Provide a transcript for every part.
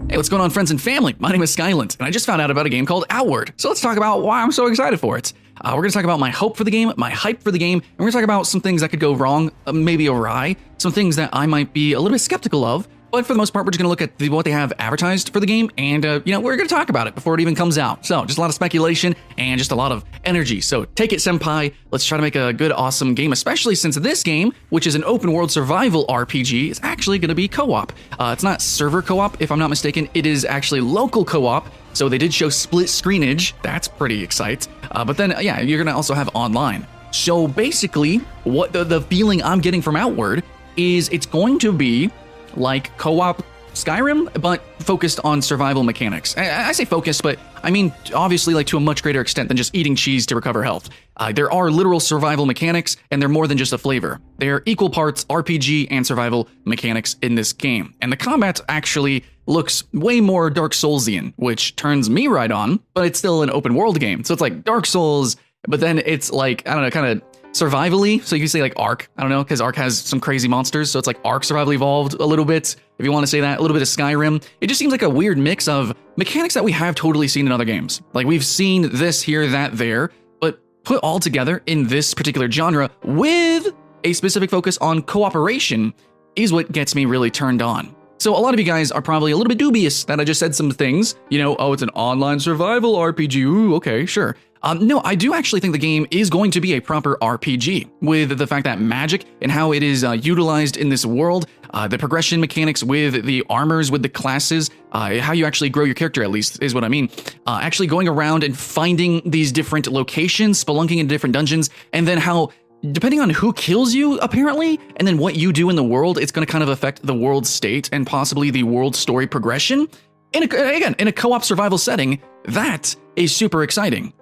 Hey, what's going on, friends and family? My name is Skyland, and I just found out about a game called Outward. So let's talk about why I'm so excited for it. We're going to talk about my hope for the game, my hype for the game, and we're going to talk about some things that could go wrong, maybe awry, some things that I might be a little bit skeptical of. But for the most part, we're just going to look at what they have advertised for the game, and we're going to talk about it before it even comes out. So just a lot of speculation and just a lot of energy. So take it, senpai. Let's try to make a good, awesome game, especially since this game, which is an open-world survival RPG, is actually going to be co-op. It's not server co-op, if I'm not mistaken. It is actually local co-op. So they did show split screenage. That's pretty exciting. But then, yeah, you're going to also have online. So basically, what the feeling I'm getting from Outward is it's going to be like co-op Skyrim, but focused on survival mechanics. I say focused, but I mean, obviously, like to a much greater extent than just eating cheese to recover health. There are literal survival mechanics, and they're more than just a flavor. They're equal parts RPG and survival mechanics in this game. And the combat actually looks way more Dark Soulsian, which turns me right on, but it's still an open world game. So it's like Dark Souls, but then it's like, I don't know, kind of survivally. So you can say like Ark, I don't know, because Ark has some crazy monsters. So it's like Ark survival evolved a little bit, if you want to say that, a little bit of Skyrim. It just seems like a weird mix of mechanics that we have totally seen in other games. Like we've seen this here, that, there, but put all together in this particular genre with a specific focus on cooperation is what gets me really turned on. So a lot of you guys are probably a little bit dubious that I just said some things, oh, it's an online survival RPG. Ooh, okay, sure. No, I do actually think the game is going to be a proper RPG with the fact that magic and how it is utilized in this world, the progression mechanics with the armors, with the classes, how you actually grow your character, at least is what I mean. Actually going around and finding these different locations, spelunking into different dungeons, and then how, depending on who kills you, apparently, and then what you do in the world, it's going to kind of affect the world state and possibly the world story progression. In a co-op survival setting, that is super exciting.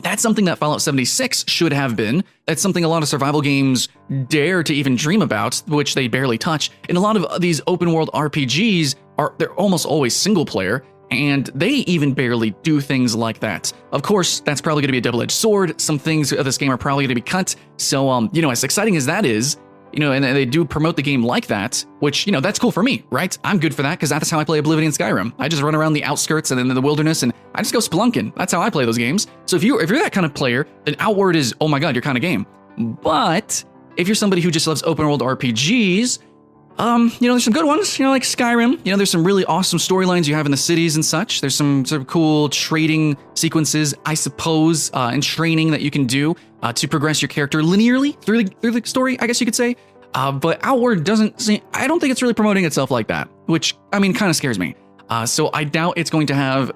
That's something that Fallout 76 should have been. That's something a lot of survival games dare to even dream about, which they barely touch. And a lot of these open world RPGs they're almost always single player, and they even barely do things like that. Of course, that's probably going to be a double-edged sword. Some things of this game are probably going to be cut. So, as exciting as that is, and they do promote the game like that, which, that's cool for me, right? I'm good for that because that's how I play Oblivion and Skyrim. I just run around the outskirts and then the wilderness and I just go spelunking. That's how I play those games. So if you're that kind of player, then Outward is, oh my God, your kind of game. But if you're somebody who just loves open world RPGs, there's some good ones, like Skyrim. There's some really awesome storylines you have in the cities and such. There's some sort of cool trading sequences, I suppose, and training that you can do to progress your character linearly through the story, I guess you could say. But Outward doesn't seem, I don't think it's really promoting itself like that, which, kind of scares me. So I doubt it's going to have,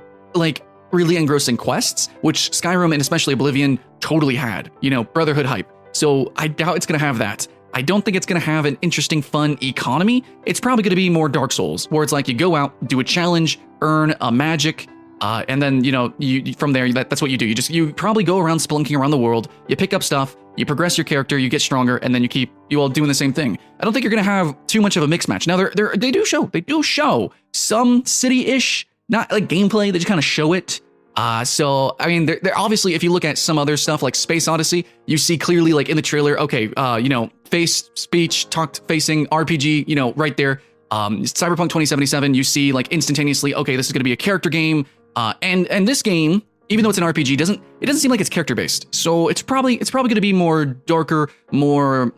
really engrossing quests, which Skyrim and especially Oblivion totally had, Brotherhood hype. So I doubt it's going to have that. I don't think it's going to have an interesting, fun economy. It's probably going to be more Dark Souls, where it's like you go out, do a challenge, earn a magic, and then, you from there, that's what you do. You probably go around spelunking around the world, you pick up stuff, you progress your character, you get stronger, and then you all doing the same thing. I don't think you're going to have too much of a mix match. Now, they do show some city-ish, not like gameplay, they just kind of show it. So, they're obviously, if you look at some other stuff like Space Odyssey, you see clearly like in the trailer, okay, face, speech, talked facing RPG, right there. Cyberpunk 2077, you see like instantaneously, okay, this is going to be a character game. And this game, even though it's an RPG, it doesn't seem like it's character based. So it's probably going to be more darker, more,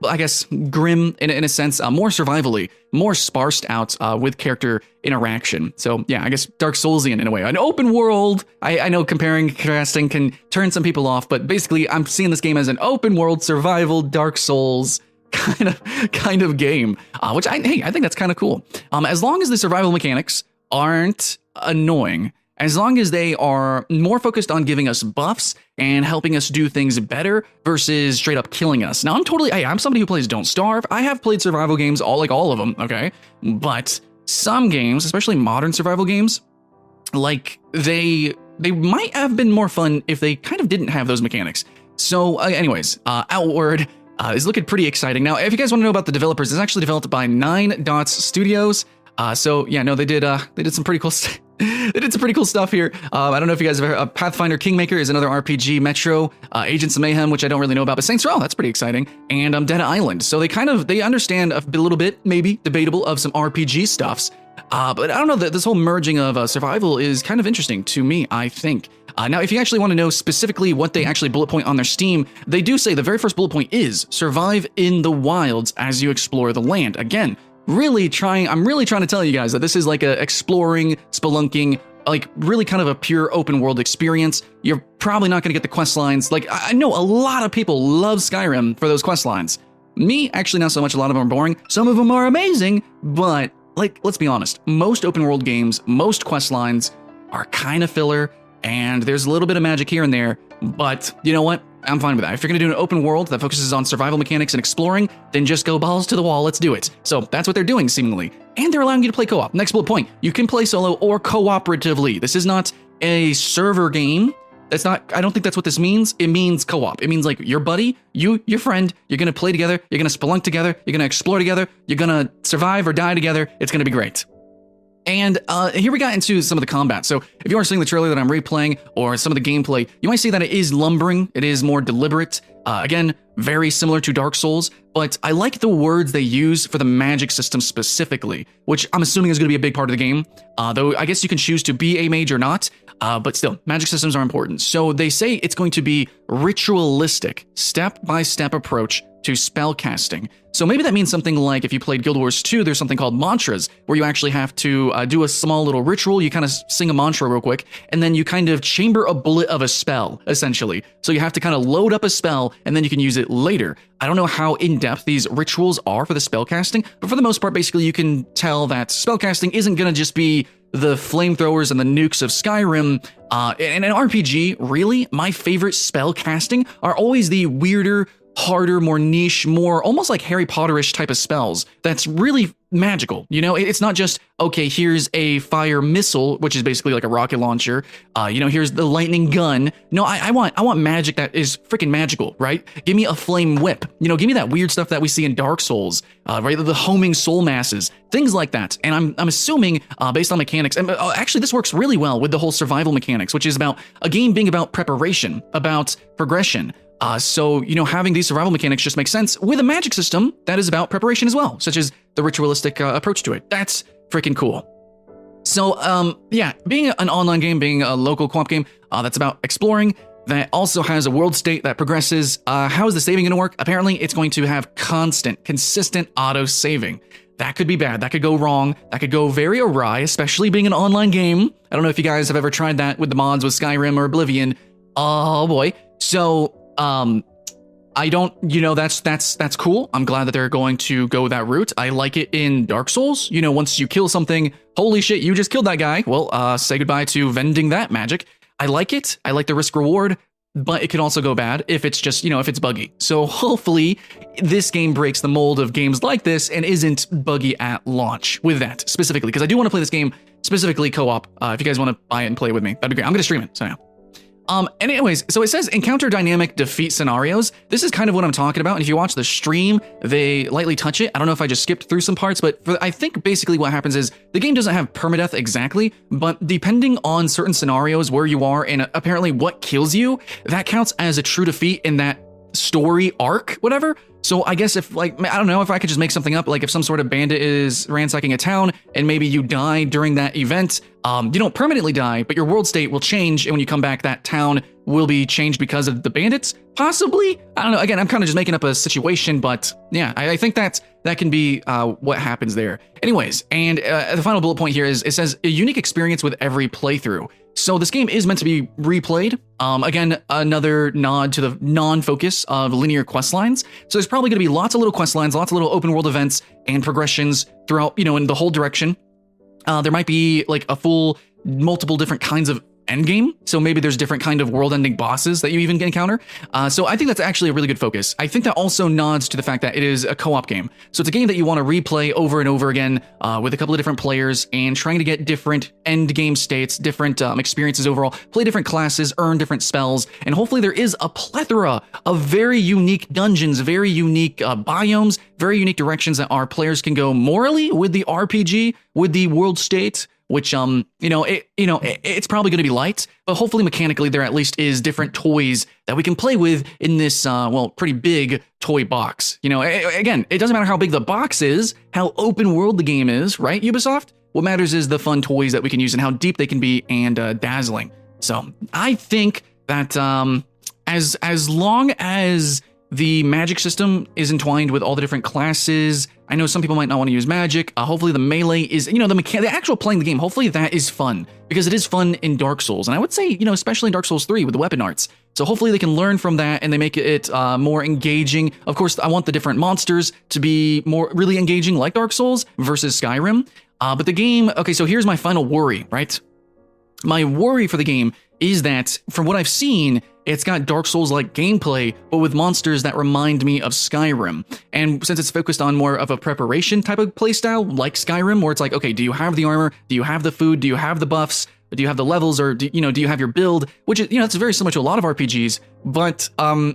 I guess grim in a sense, more survivally, more sparsed out with character interaction. So yeah, I guess Dark Soulsian in a way. An open world, I know comparing, contrasting can turn some people off, but basically I'm seeing this game as an open world survival Dark Souls kind of game, which I think that's kind of cool. As long as the survival mechanics aren't annoying, as long as they are more focused on giving us buffs and helping us do things better versus straight up killing us. Now, I'm somebody who plays Don't Starve. I have played survival games, all of them, okay? But some games, especially modern survival games, they might have been more fun if they kind of didn't have those mechanics. So anyways, Outward is looking pretty exciting. Now, if you guys want to know about the developers, it's actually developed by 9 Dots Studios. So yeah, no, they did some pretty cool stuff. They did some pretty cool stuff here. I don't know if you guys have heard, Pathfinder Kingmaker is another RPG, Metro, Agents of Mayhem, which I don't really know about, but Saints Row, that's pretty exciting, and Dead Island. So they understand a little bit, maybe debatable, of some RPG stuffs. But I don't know, this whole merging of survival is kind of interesting to me, I think. Now, if you actually want to know specifically what they actually bullet point on their Steam, they do say the very first bullet point is survive in the wilds as you explore the land. Again, I'm really trying to tell you guys that this is like a exploring, spelunking, like really kind of a pure open world experience. You're probably not going to get the quest lines. Like, I know a lot of people love Skyrim for those quest lines. Me, actually not so much. A lot of them are boring. Some of them are amazing, but like, let's be honest, most open world games, most quest lines are kind of filler, and there's a little bit of magic here and there, but you know what? I'm fine with that. If you're going to do an open world that focuses on survival mechanics and exploring, then just go balls to the wall, let's do it. So that's what they're doing, seemingly. And they're allowing you to play co-op. Next bullet point, you can play solo or cooperatively. This is not a server game. That's not, I don't think that's what this means. It means co-op. It means like your buddy, your friend, you're going to play together, you're going to spelunk together, you're going to explore together, you're going to survive or die together. It's going to be great. And here we got into some of the combat. So if you are seeing the trailer that I'm replaying or some of the gameplay, you might see that it is lumbering. It is more deliberate. Again, very similar to Dark Souls, but I like the words they use for the magic system specifically, which I'm assuming is going to be a big part of the game. Though I guess you can choose to be a mage or not, but still, magic systems are important. So they say it's going to be ritualistic, step-by-step approach to spell casting. So maybe that means something like if you played Guild Wars 2, there's something called mantras, where you actually have to do a small little ritual. You kind of sing a mantra real quick, and then you kind of chamber a bullet of a spell, essentially. So you have to kind of load up a spell, and then you can use it later. I don't know how in-depth these rituals are for the spell casting, but for the most part, basically, you can tell that spell casting isn't going to just be the flamethrowers and the nukes of Skyrim. In an RPG, really, my favorite spell casting are always the weirder, harder, more niche, more almost like Harry Potter-ish type of spells that's really magical. You know, it's not just, okay, here's a fire missile, which is basically like a rocket launcher. Here's the lightning gun. No, I want magic that is freaking magical, right? Give me a flame whip. Give me that weird stuff that we see in Dark Souls, right? The homing soul masses, things like that. And I'm assuming, based on mechanics, and actually this works really well with the whole survival mechanics, which is about a game being about preparation, about progression. So having these survival mechanics just makes sense with a magic system that is about preparation as well, such as the ritualistic approach to it. That's freaking cool. So, being an online game, being a local co-op game that's about exploring, that also has a world state that progresses. How is the saving going to work? Apparently, it's going to have consistent auto-saving. That could be bad. That could go wrong. That could go very awry, especially being an online game. I don't know if you guys have ever tried that with the mods with Skyrim or Oblivion. Oh boy. So, I don't, that's cool. I'm glad that they're going to go that route. I like it in Dark Souls. Once you kill something, holy shit, you just killed that guy. Well, say goodbye to vending that magic. I like it. I like the risk reward, but it can also go bad if it's just, if it's buggy. So hopefully this game breaks the mold of games like this and isn't buggy at launch with that specifically, because I do want to play this game specifically co-op. If you guys want to buy it and play it with me, that'd be great. I'm going to stream it. So yeah. And anyways, so it says encounter dynamic defeat scenarios. This is kind of what I'm talking about. And if you watch the stream, they lightly touch it. I don't know if I just skipped through some parts, but I think basically what happens is the game doesn't have permadeath exactly, but depending on certain scenarios where you are and apparently what kills you, that counts as a true defeat in that story arc, whatever. So I guess if I don't know if I could just make something up, like if some sort of bandit is ransacking a town and maybe you die during that event, you don't permanently die, but your world state will change. And when you come back, that town will be changed because of the bandits. Possibly. I don't know. Again, I'm kind of just making up a situation, but yeah, I think that can be what happens there. Anyways, and the final bullet point here is it says a unique experience with every playthrough. So this game is meant to be replayed. Again, another nod to the non-focus of linear quest lines. So there's probably going to be lots of little quest lines, lots of little open world events and progressions throughout, in the whole direction. There might be like a full multiple different kinds of endgame. So maybe there's different kind of world-ending bosses that you even encounter. So I think that's actually a really good focus. I think that also nods to the fact that it is a co-op game. So it's a game that you want to replay over and over again with a couple of different players and trying to get different end game states, different experiences overall, play different classes, earn different spells, and hopefully there is a plethora of very unique dungeons, very unique biomes, very unique directions that our players can go morally with the RPG, with the world state, which, it's probably going to be light, but hopefully mechanically there at least is different toys that we can play with in this, pretty big toy box. Again, it doesn't matter how big the box is, how open world the game is, right, Ubisoft? What matters is the fun toys that we can use and how deep they can be, and dazzling. So I think that as long as the magic system is entwined with all the different classes, I know some people might not want to use magic. Hopefully the melee is, the actual playing the game, hopefully that is fun, because it is fun in Dark Souls. And I would say, especially in Dark Souls 3 with the weapon arts. So hopefully they can learn from that and they make it more engaging. Of course, I want the different monsters to be really engaging like Dark Souls versus Skyrim. But the game, okay, so here's my final worry, right? My worry for the game is that, from what I've seen, it's got Dark Souls-like gameplay, but with monsters that remind me of Skyrim. And since it's focused on more of a preparation type of playstyle, like Skyrim, where it's like, okay, do you have the armor? Do you have the food? Do you have the buffs? Do you have the levels? Or do you have your build? Which is, it's very similar to a lot of RPGs. But I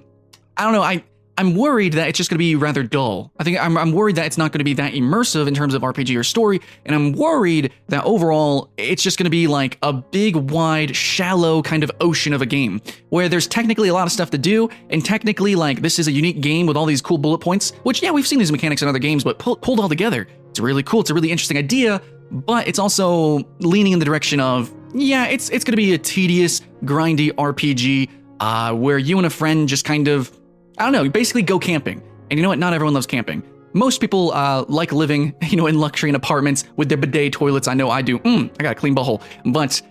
don't know. I'm worried that it's just going to be rather dull. I think I'm worried that it's not going to be that immersive in terms of RPG or story, and I'm worried that overall it's just going to be like a big, wide, shallow kind of ocean of a game, where there's technically a lot of stuff to do, and technically like this is a unique game with all these cool bullet points, which yeah, we've seen these mechanics in other games, but pulled all together, it's really cool. It's a really interesting idea, but it's also leaning in the direction of, yeah, it's going to be a tedious, grindy RPG where you and a friend just kind of, I don't know, basically go camping. And you know what? Not everyone loves camping. Most people like living, in luxury in apartments with their bidet toilets. I know I do. I got a clean butthole. But,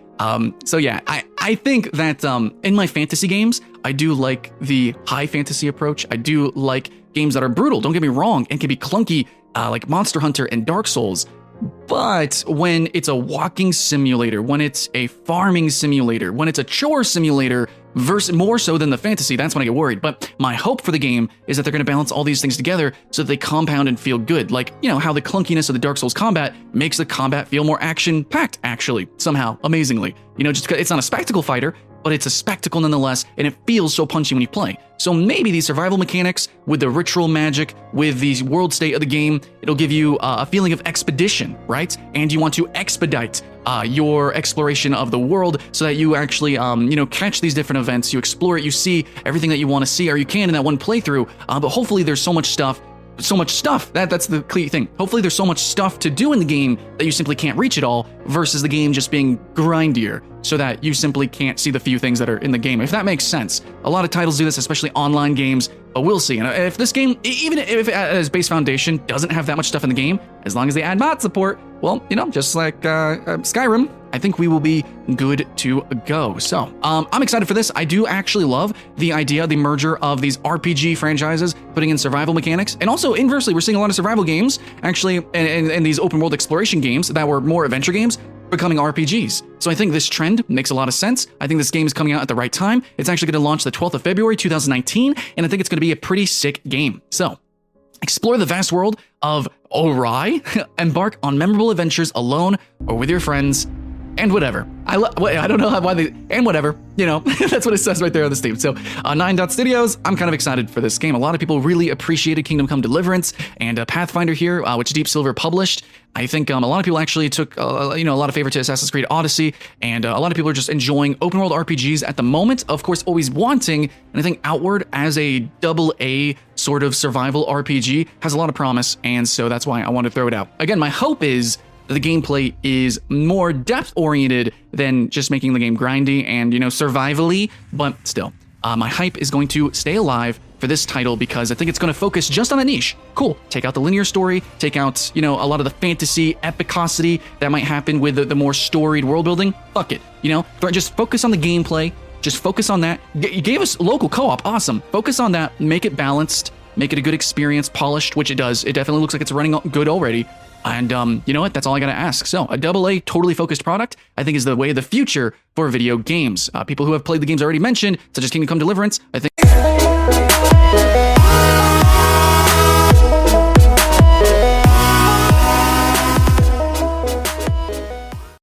so yeah, I think that in my fantasy games, I do like the high fantasy approach. I do like games that are brutal. Don't get me wrong. And can be clunky, like Monster Hunter and Dark Souls. But when it's a walking simulator, when it's a farming simulator, when it's a chore simulator, versus more so than the fantasy, that's when I get worried. But my hope for the game is that they're going to balance all these things together so that they compound and feel good. Like, how the clunkiness of the Dark Souls combat makes the combat feel more action-packed, actually, somehow, amazingly. Just because it's not a spectacle fighter, but it's a spectacle nonetheless, and it feels so punchy when you play. So maybe these survival mechanics with the ritual magic, with the world state of the game, it'll give you a feeling of expedition, right? And you want to expedite your exploration of the world so that you actually, catch these different events, you explore it, you see everything that you want to see, or you can in that one playthrough. But hopefully there's so much stuff. That's the key thing. Hopefully there's so much stuff to do in the game that you simply can't reach it all, versus the game just being grindier so that you simply can't see the few things that are in the game, if that makes sense. A lot of titles do this, especially online games, but we'll see. And if this game, even if it as base foundation doesn't have that much stuff in the game, as long as they add mod support, well, just like Skyrim, I think we will be good to go. So I'm excited for this. I do actually love the idea, the merger of these RPG franchises, putting in survival mechanics. And also inversely, we're seeing a lot of survival games, actually, and these open world exploration games that were more adventure games becoming RPGs. So I think this trend makes a lot of sense. I think this game is coming out at the right time. It's actually going to launch the 12th of February, 2019, and I think it's going to be a pretty sick game. So explore the vast world of Aurai, embark on memorable adventures alone or with your friends, and whatever. I don't know why they, and whatever, that's what it says right there on the Steam. So 9 Dot Studios, I'm kind of excited for this game. A lot of people really appreciated Kingdom Come Deliverance and Pathfinder here, which Deep Silver published. I think a lot of people actually took, a lot of favor to Assassin's Creed Odyssey, and a lot of people are just enjoying open world RPGs at the moment. Of course, always wanting, and I think Outward as a AA sort of survival RPG has a lot of promise, and so that's why I want to throw it out. Again, my hope is the gameplay is more depth-oriented than just making the game grindy and, survivally, but still. My hype is going to stay alive for this title because I think it's going to focus just on a niche. Cool. Take out the linear story, take out, a lot of the fantasy epicosity that might happen with the more storied world building. Fuck it. Just focus on the gameplay. Just focus on that. You gave us local co-op. Awesome. Focus on that. Make it balanced. Make it a good experience, polished, which it does. It definitely looks like it's running good already. And you know what? That's all I got to ask. So a AA totally focused product, I think, is the way of the future for video games. People who have played the games I already mentioned, such as Kingdom Come Deliverance, I think